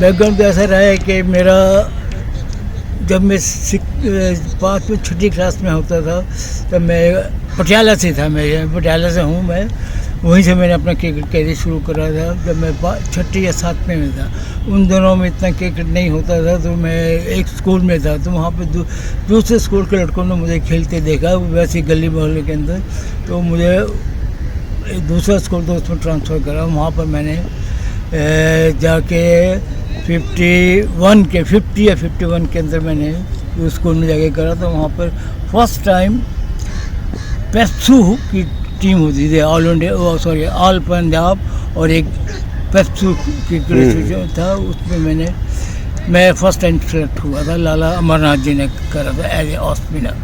Background तो ऐसा रहा है कि मेरा जब मैं 5वीं 6ठी क्लास में होता था तब मैं पटियाला से था, मैं पटियाला से हूँ, मैं वहीं से मैंने अपना क्रिकेट कैरियर शुरू करा था। जब मैं 6ठी या 7वीं में था, उन दिनों में इतना क्रिकेट नहीं होता था, तो मैं एक स्कूल में था, तो वहाँ पे दूसरे स्कूल के लड़कों ने मुझे खेलते देखा, वैसे गली मोहल्ले के अंदर। तो मुझे एक दूसरा स्कूल तो उसमें ट्रांसफ़र करा। वहाँ पर मैंने जाके 50 या 51 के अंदर मैंने उस स्कूल में जाके करा। तो वहाँ पर फर्स्ट टाइम पेप्सू की टीम होती थी, ऑल पंजाब, और एक पेप्सू क्रिकेट था, उसमें मैं फर्स्ट टाइम सेलेक्ट हुआ था। लाला अमरनाथ जी ने करा था एज ए ऑफ स्पिनर।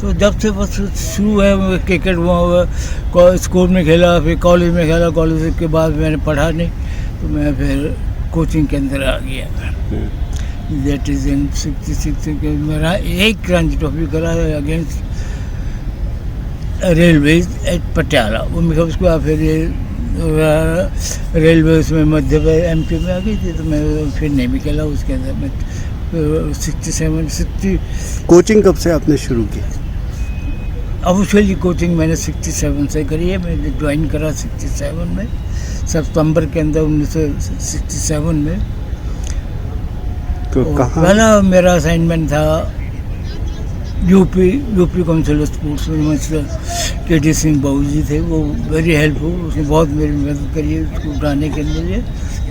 तो जब से बस शुरू है क्रिकेट, वो स्कूल में खेला, फिर कॉलेज में खेला, कॉलेज के बाद मैंने पढ़ा नहीं, तो मैं फिर कोचिंग के अंदर आ गया। दैट इज़ इन 66 के मेरा एक रणजी ट्रॉफी करा अगेंस्ट रेलवेज एट पटियाला। उसके बाद फिर रेलवेज में मध्य MP में आ गई थी, तो मैं फिर नहीं भी खेला उसके अंदर। मैं 60 कोचिंग कब से आपने शुरू की? ऑफिशियली कोचिंग मैंने 67 से करी है। मैंने ज्वाइन करा 67 में, सितंबर के अंदर 1967 में। तो पहला मेरा असाइनमेंट था यूपी काउंसिल ऑफ स्पोर्ट्स में। मिस्टर KD सिंह बाबू जी थे, वो वेरी हेल्पफुल, उसने बहुत मेरी मदद करी है उसको उठाने के लिए।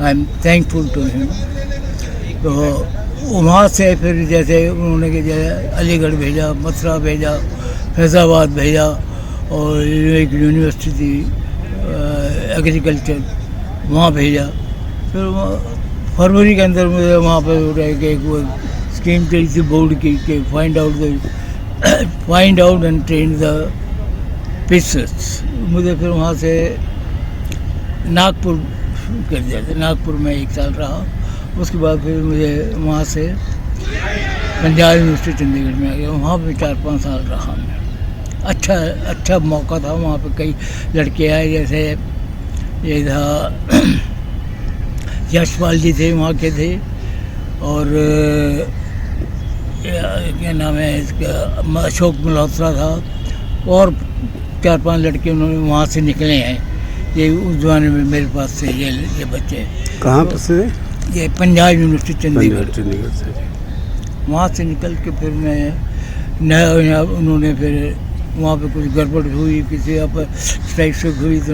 I am thankful to him. तो वहाँ से फिर जैसे उन्होंने अलीगढ़ भेजा, मथुरा भेजा, फैज़ाबाद भेजा, और एक यूनिवर्सिटी थी एग्रीकल्चर, वहाँ भेजा। फिर फरवरी के अंदर मुझे वहाँ पर एक स्कीम चली थी बोर्ड की कि find out and train the pictures. मुझे फिर वहाँ से नागपुर कर दिया था। नागपुर में 1 साल रहा। उसके बाद फिर मुझे वहाँ से पंजाब यूनिवर्सिटी चंडीगढ़ में आ गया, वहाँ भी 4-5 साल रहा मैं। अच्छा मौका था। वहाँ पे कई लड़के आए, जैसे ये था यशपाल जी थे वहाँ के थे, और क्या नाम है इसका, अशोक मल्होत्रा था, और 4-5 लड़के उन्होंने वहाँ से निकले हैं। ये उस जमाने में मेरे पास से ये बच्चे। कहाँ पर से? ये पंजाब यूनिवर्सिटी चंडीगढ़ से। वहाँ से निकल के फिर मैं उन्होंने फिर वहाँ पे कुछ गड़बड़ हुई, किसी यहाँ पर स्ट्राइक से हुई, तो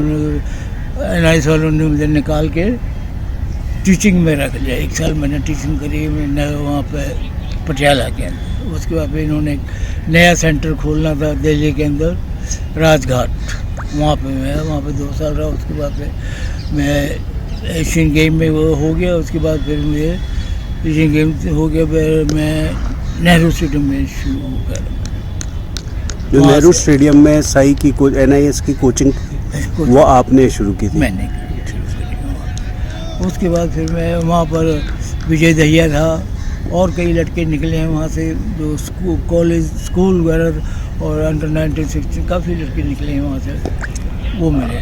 NIS वालों ने मुझे निकाल के टीचिंग में रख लिया। 1 साल मैंने टीचिंग करी मैंने वहाँ पे पटियाला के अंदर। उसके बाद फिर इन्होंने नया सेंटर खोलना था दिल्ली के अंदर, राजघाट, वहाँ पे 2 साल रहा। उसके बाद फिर मैं एशियन गेम में वो हो गया। उसके बाद फिर मुझे एशियन गेम हो गया, फिर मैं नेहरू स्टेडियम में शुरू कर। जो नेहरू स्टेडियम में साई की NIS की कोचिंग वो आपने शुरू की थी? मैंने शुरू करी। उसके बाद फिर मैं वहाँ पर विजय दहिया था, और कई लड़के निकले हैं वहाँ से, जो स्कूल वगैरह, और अंडर 1916 काफ़ी लड़के निकले हैं वहाँ से, वो मैंने।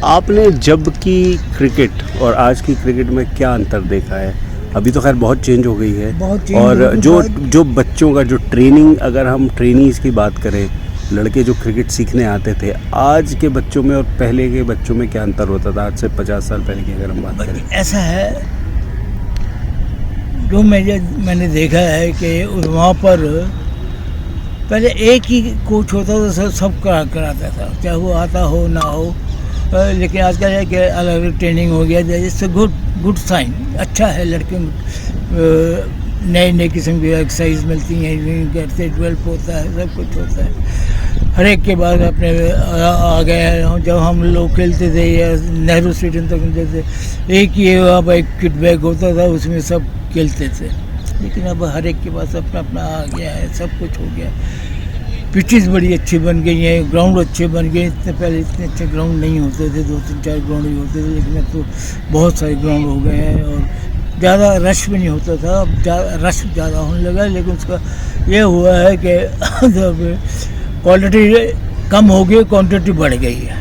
आपने जब की क्रिकेट और आज की क्रिकेट में क्या अंतर देखा है? अभी तो खैर बहुत चेंज हो गई है, और जो बच्चों का जो ट्रेनिंग, अगर हम ट्रेनिंग्स की बात करें, लड़के जो क्रिकेट सीखने आते थे, आज के बच्चों में और पहले के बच्चों में क्या अंतर होता था, आज से 50 साल पहले की अगर हम बात करें? ऐसा है, जो मैंने देखा है कि वहाँ पर पहले एक ही कोच होता था, सब कराता था, चाहे वो आता हो ना हो। लेकिन आजकल है कि अलग अलग ट्रेनिंग हो गया, जिससे गुड साइन, अच्छा है। लड़के नए किस्म की एक्सरसाइज मिलती हैं, करते 12 होता है, सब कुछ होता है। हर एक के बाद अपने आ गए हैं। जब हम लोग खेलते थे या नेहरू स्टेडियम तक मिलते थे, एक ही वहाँ पर एक किट बैग होता था, उसमें सब खेलते थे। लेकिन अब हर एक के पास अपना अपना आ गया है, सब कुछ हो गया। पिचेस बड़ी अच्छी बन गई हैं, ग्राउंड अच्छे बन गए। इतने पहले इतने अच्छे ग्राउंड नहीं होते थे, 2-3-4 ग्राउंड ही होते थे, लेकिन अब तो बहुत सारे ग्राउंड हो गए हैं, और ज़्यादा रश भी नहीं होता था। अब रश ज़्यादा होने लगा, लेकिन उसका ये हुआ है कि जब क्वालिटी कम हो गई, क्वांटिटी बढ़ गई है।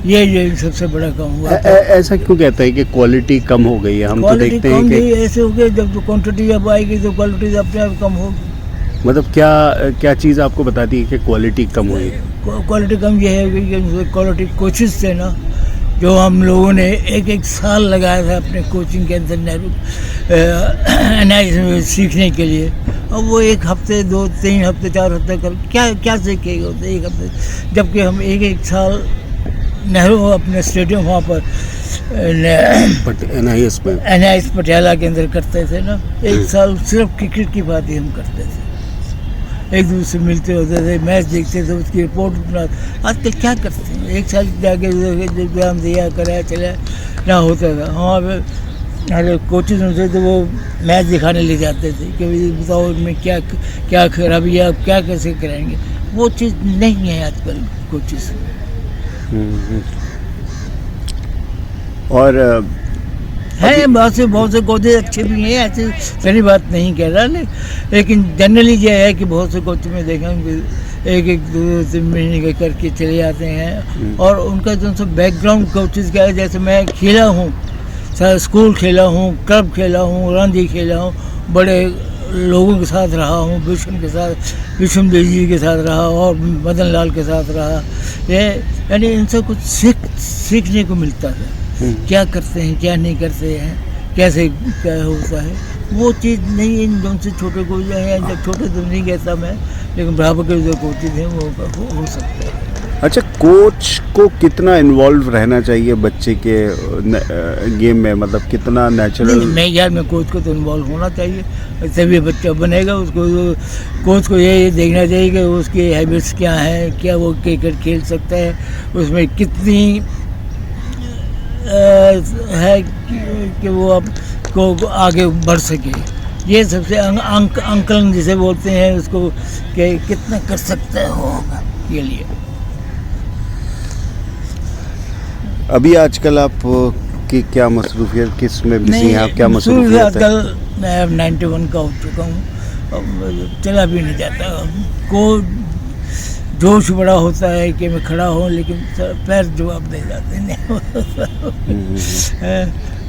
ये सबसे बड़ा काम हुआ। ऐसा क्यों कहते हैं कि क्वालिटी कम हो गई है? हम तो देखते हैं कि ऐसे हो गया, जब क्वांटिटी जब आएगी तो क्वालिटी अपने आप कम होगी। मतलब क्या चीज़ आपको बताती है कि क्वालिटी कम हुई है? क्वालिटी कम ये है कि क्वालिटी कोचिज थे ना, जो हम लोगों ने एक साल लगाया था अपने कोचिंग के अंदर नेहरू NIS में सीखने के लिए, अब वो एक हफ्ते 2-3 हफ्ते 4 हफ्ते कर क्या सीखेगा उससे एक हफ्ते, जबकि हम एक साल नेहरू अपने स्टेडियम वहाँ पर NIS पटियाला के अंदर करते थे ना, एक साल सिर्फ क्रिकेट की बात ही हम करते थे, एक दूसरे से मिलते होते थे, मैच देखते थे, उसकी रिपोर्ट बना। आजकल क्या करते हैं, एक साल जाके एग्जाम दिया कराया चला ना होता था। वहाँ पे कोचेज होते तो वो मैच दिखाने ले जाते थे कि बताओ इसमें क्या खराबी है, आप क्या कैसे कराएंगे, वो चीज़ नहीं है आजकल कोचेज। और है बहुत से कोचेज अच्छे भी हैं, ऐसे सारी बात नहीं कह रहा, लेकिन जनरली ये है कि बहुत से कोच में देखा एक 2-3 महीने के करके चले जाते हैं, और उनका जो सा बैकग्राउंड कोचेज का है, जैसे मैं खेला हूँ, स्कूल खेला हूँ, क्लब खेला हूँ, रणजी खेला हूँ, बड़े लोगों के साथ रहा हूँ, विष्णु देव जी के साथ रहा और मदन लाल के साथ रहा, ये यानी इनसे कुछ सीखने को मिलता है, क्या करते हैं क्या नहीं करते हैं, कैसे क्या होता है, वो चीज़ नहीं इन जो से छोटे को जो है, जब छोटे तो नहीं कहता मैं, लेकिन बराबर के जो कोचेज हैं वो हो सकते हैं। अच्छा, कोच को कितना इन्वॉल्व रहना चाहिए बच्चे के गेम में, मतलब कितना नेचुरल? नहीं यार, मैं कोच को तो इन्वॉल्व होना चाहिए, तभी बच्चा बनेगा। उसको कोच को ये देखना चाहिए कि उसकी हैबिट्स क्या हैं, क्या वो क्रिकेट खेल सकता है, उसमें कितनी है कि वो अब को आगे बढ़ सके, ये सबसे अंकलन जिसे बोलते हैं उसको, कि कितना कर सकता होगा ये लिए। अभी आजकल आप की क्या मसरूफियत, किस में बिजी हैं आप, क्या मसरूफियत है? आजकल मैं 91 का हो चुका हूँ, अब चला भी नहीं जाता, को जोश बड़ा होता है कि मैं खड़ा हूँ, लेकिन पैर जवाब दे जाते नहीं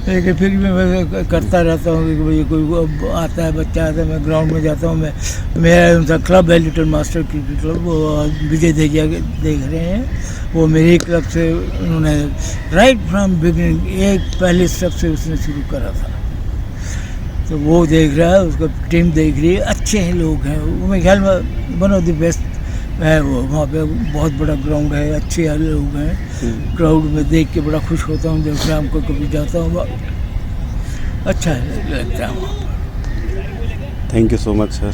लेकिन फिर भी मैं करता रहता हूँ कि भाई कोई आता है, बच्चा आता है, मैं ग्राउंड में जाता हूँ। मेरा उनका क्लब है लिटिल मास्टर क्रिकेट क्लब, वो विजय देजिया देख रहे हैं, वो मेरे क्लब से उन्होंने राइट फ्रॉम बिगिनिंग एक पहले स्टेप से उसने शुरू करा था, तो वो देख रहा है, उसका टीम देख रही है, अच्छे हैं लोग हैं, वो मेरे ख्याल में वन ऑफ द बेस्ट है। वो वहाँ पे बहुत बड़ा ग्राउंड है, अच्छे लोग हैं, क्राउड में देख के बड़ा खुश होता हूँ जब शाम को कभी जाता हूँ, अच्छा है लगता है वहाँ पर। Thank you so much sir.